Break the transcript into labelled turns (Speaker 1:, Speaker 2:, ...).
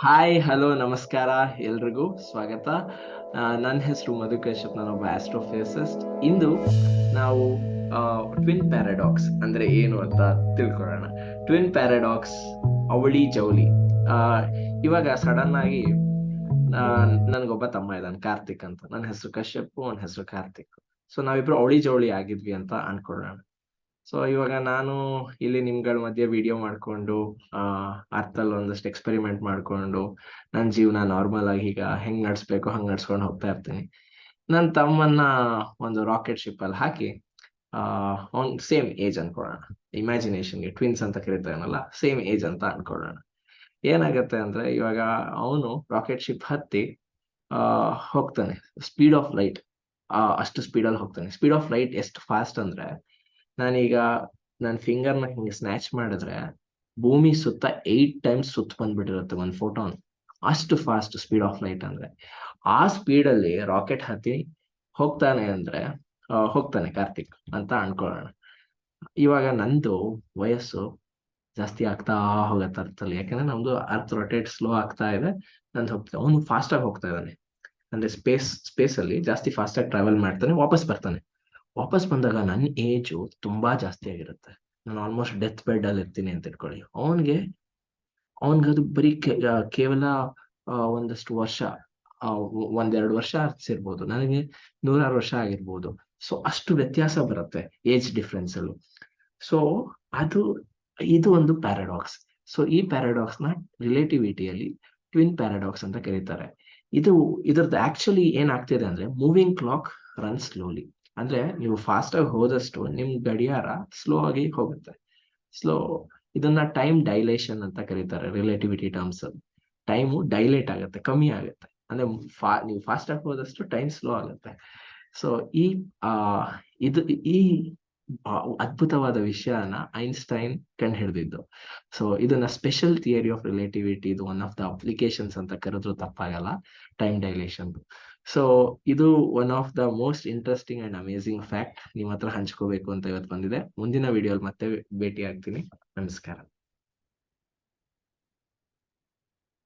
Speaker 1: Hi hello ನಮಸ್ಕಾರ ಎಲ್ರಿಗೂ ಸ್ವಾಗತ. ನನ್ನ ಹೆಸರು ಮಧು ಕಶ್ಯಪ್, ನಾನೊಬ್ಬ ಆಸ್ಟ್ರೋಫಿಸಿಸ್ಟ್. ಇಂದು ನಾವು ಟ್ವಿನ್ ಪ್ಯಾರಾಡಾಕ್ಸ್ ಅಂದ್ರೆ ಏನು ಅಂತ ತಿಳ್ಕೊಳ್ಳೋಣ. ಟ್ವಿನ್ ಪ್ಯಾರಾಡಾಕ್ಸ್, ಅವಳಿ ಜವಳಿ. ಆ ಇವಾಗ ಸಡನ್ ಆಗಿ ನನ್ಗೊಬ್ಬ ತಮ್ಮ ಇದ್ದಾನೆ, ಕಾರ್ತಿಕ್ ಅಂತ. ನನ್ನ ಹೆಸರು ಕಶ್ಯಪ್, ಅವನ ಹೆಸರು ಕಾರ್ತಿಕ್. ಸೊ ನಾವಿಬ್ರು ಅವಳಿ ಜವಳಿ ಆಗಿದ್ವಿ ಅಂತ ಅನ್ಕೊಳ್ಳೋಣ. ಸೊ ಇವಾಗ ನಾನು ಇಲ್ಲಿ ನಿಮ್ಗಳ ಮಧ್ಯೆ ವಿಡಿಯೋ ಮಾಡ್ಕೊಂಡು ಅರ್ಥಲ್ಲಿ ಒಂದಷ್ಟು ಎಕ್ಸ್ಪೆರಿಮೆಂಟ್ ಮಾಡ್ಕೊಂಡು ನನ್ನ ಜೀವನ ನಾರ್ಮಲ್ ಆಗಿ ಈಗ ಹೆಂಗ್ ನಡ್ಸ್ಬೇಕು ಹಂಗ್ ನಡ್ಸ್ಕೊಂಡು ಹೋಗ್ತಾ ಇರ್ತೀನಿ. ನನ್ನ ತಮ್ಮನ್ನ ಒಂದು ರಾಕೆಟ್ ಶಿಪ್ ಅಲ್ಲಿ ಹಾಕಿ ಅವ್ನ್ ಸೇಮ್ ಏಜ್ ಅನ್ಕೊಳ್ಳೋಣ. ಇಮ್ಯಾಜಿನೇಷನ್ಗೆ ಟ್ವಿನ್ಸ್ ಅಂತ ಕರೀತಾನಲ್ಲ, ಸೇಮ್ ಏಜ್ ಅಂತ ಅನ್ಕೊಳ್ಳೋಣ. ಏನಾಗತ್ತೆ ಅಂದ್ರೆ ಇವಾಗ ಅವನು ರಾಕೆಟ್ ಶಿಪ್ ಹತ್ತಿ ಹೋಗ್ತಾನೆ. ಸ್ಪೀಡ್ ಆಫ್ ಲೈಟ್, ಅಷ್ಟು ಸ್ಪೀಡಲ್ಲಿ ಹೋಗ್ತಾನೆ. ಸ್ಪೀಡ್ ಆಫ್ ಲೈಟ್ ಎಷ್ಟು ಫಾಸ್ಟ್ ಅಂದ್ರೆ, ನಾನೀಗ ನನ್ನ ಫಿಂಗರ್ನ ಹಿಂಗೆ ಸ್ನ್ಯಾಚ್ ಮಾಡಿದ್ರೆ ಭೂಮಿ ಸುತ್ತ 8 ಟೈಮ್ಸ್ ಸುತ್ತ ಬಂದ್ಬಿಟ್ಟಿರುತ್ತೆ ಒಂದು ಫೋಟಾನ್. ಅಷ್ಟು ಫಾಸ್ಟ್ ಸ್ಪೀಡ್ ಆಫ್ ಲೈಟ್ ಅಂದ್ರೆ. ಆ ಸ್ಪೀಡಲ್ಲಿ ರಾಕೆಟ್ ಹತ್ತಿ ಹೋಗ್ತಾನೆ ಅಂದ್ರೆ ಹೋಗ್ತಾನೆ ಕಾರ್ತಿಕ್ ಅಂತ ಅನ್ಕೊಳ್ಳೋಣ. ಇವಾಗ ನಂದು ವಯಸ್ಸು ಜಾಸ್ತಿ ಆಗ್ತಾ ಹೋಗತ್ತೆ ಅರ್ಥಲ್ಲಿ, ಯಾಕಂದ್ರೆ ನಮ್ದು ಅರ್ತ್ ರೊಟೇಟ್ ಸ್ಲೋ ಆಗ್ತಾ ಇದೆ. ನಂದು ಹೋಗ್ತಾ, ಅವನು ಫಾಸ್ಟ್ ಆಗಿ ಹೋಗ್ತಾ ಇದ್ದಾನೆ. ಅಂದ್ರೆ ಸ್ಪೇಸ್ ಅಲ್ಲಿ ಜಾಸ್ತಿ ಫಾಸ್ಟ್ ಆಗಿ ಟ್ರಾವೆಲ್ ಮಾಡ್ತಾನೆ, ವಾಪಸ್ ಬರ್ತಾನೆ. ವಾಪಸ್ ಬಂದಾಗ ನನ್ನ ಏಜು ತುಂಬಾ ಜಾಸ್ತಿ ಆಗಿರುತ್ತೆ. ನಾನು ಆಲ್ಮೋಸ್ಟ್ ಡೆತ್ ಬೆಡ್ ಅಲ್ಲಿ ಇರ್ತೀನಿ ಅಂತ ಇಟ್ಕೊಳ್ಳಿ. ಅವನ್ಗದು ಬರೀ ಕೇವಲ ಒಂದಷ್ಟು ವರ್ಷ, ಒಂದೆರಡು ವರ್ಷ ಅರ್ಸಿರ್ಬೋದು, ನನಗೆ 100 ವರ್ಷ ಆಗಿರ್ಬೋದು. ಸೊ ಅಷ್ಟು ವ್ಯತ್ಯಾಸ ಬರುತ್ತೆ ಏಜ್ ಡಿಫ್ರೆನ್ಸ್ ಅಲ್ಲೂ. ಸೊ ಅದು ಇದು ಒಂದು ಪ್ಯಾರಾಡಾಕ್ಸ್. ಸೊ ಈ ಪ್ಯಾರಾಡಾಕ್ಸ್ ನ ರಿಲೇಟಿವಿಟಿಯಲ್ಲಿ ಟ್ವಿನ್ ಪ್ಯಾರಾಡಾಕ್ಸ್ ಅಂತ ಕರೀತಾರೆ. ಇದ್ರದ್ದು ಆಕ್ಚುಲಿ ಏನಾಗ್ತಿದೆ ಅಂದ್ರೆ, ಮೂವಿಂಗ್ ಕ್ಲಾಕ್ ರನ್ ಸ್ಲೋಲಿ. ಅಂದ್ರೆ ನೀವು ಫಾಸ್ಟ್ ಆಗಿ ಹೋದಷ್ಟು ನಿಮ್ ಗಡಿಯಾರ ಸ್ಲೋ ಆಗಿ ಹೋಗುತ್ತೆ. ಸ್ಲೋ, ಇದನ್ನ ಟೈಮ್ ಡೈಲೇಷನ್ ಅಂತ ಕರೀತಾರೆ ರಿಲೇಟಿವಿಟಿ ಟರ್ಮ್ಸ್ ಅಲ್ಲಿ. ಟೈಮು ಡೈಲೇಟ್ ಆಗುತ್ತೆ, ಕಮ್ಮಿ ಆಗುತ್ತೆ. ಅಂದ್ರೆ ನೀವು ಫಾಸ್ಟ್ ಆಗಿ ಹೋದಷ್ಟು ಟೈಮ್ ಸ್ಲೋ ಆಗುತ್ತೆ. ಸೊ ಈ ಆ ಇದು ಈ ಅದ್ಭುತವಾದ ವಿಷಯನ ಐನ್ಸ್ಟೈನ್ ಕಂಡು ಹಿಡಿದಿದ್ದು. ಸೊ ಇದನ್ನ ಸ್ಪೆಷಲ್ ಥಿಯರಿ ಆಫ್ ರಿಲೇಟಿವಿಟಿ, ಇದು ಒನ್ ಆಫ್ ದ ಅಪ್ಲಿಕೇಶನ್ಸ್ ಅಂತ ಕರೆದ್ರು ತಪ್ಪಾಗಲ್ಲ, ಟೈಮ್ ಡೈಲೇಷನ್. ಸೊ ಇದು one of the most interesting and amazing fact ನಿಮ್ಮ ಹತ್ರ ಹಂಚ್ಕೋಬೇಕು ಅಂತ ಇವತ್ತು ಬಂದಿದೆ. ಮುಂದಿನ ವಿಡಿಯೋಲಿ ಮತ್ತೆ ಭೇಟಿ ಆಗ್ತೀನಿ. ನಮಸ್ಕಾರ.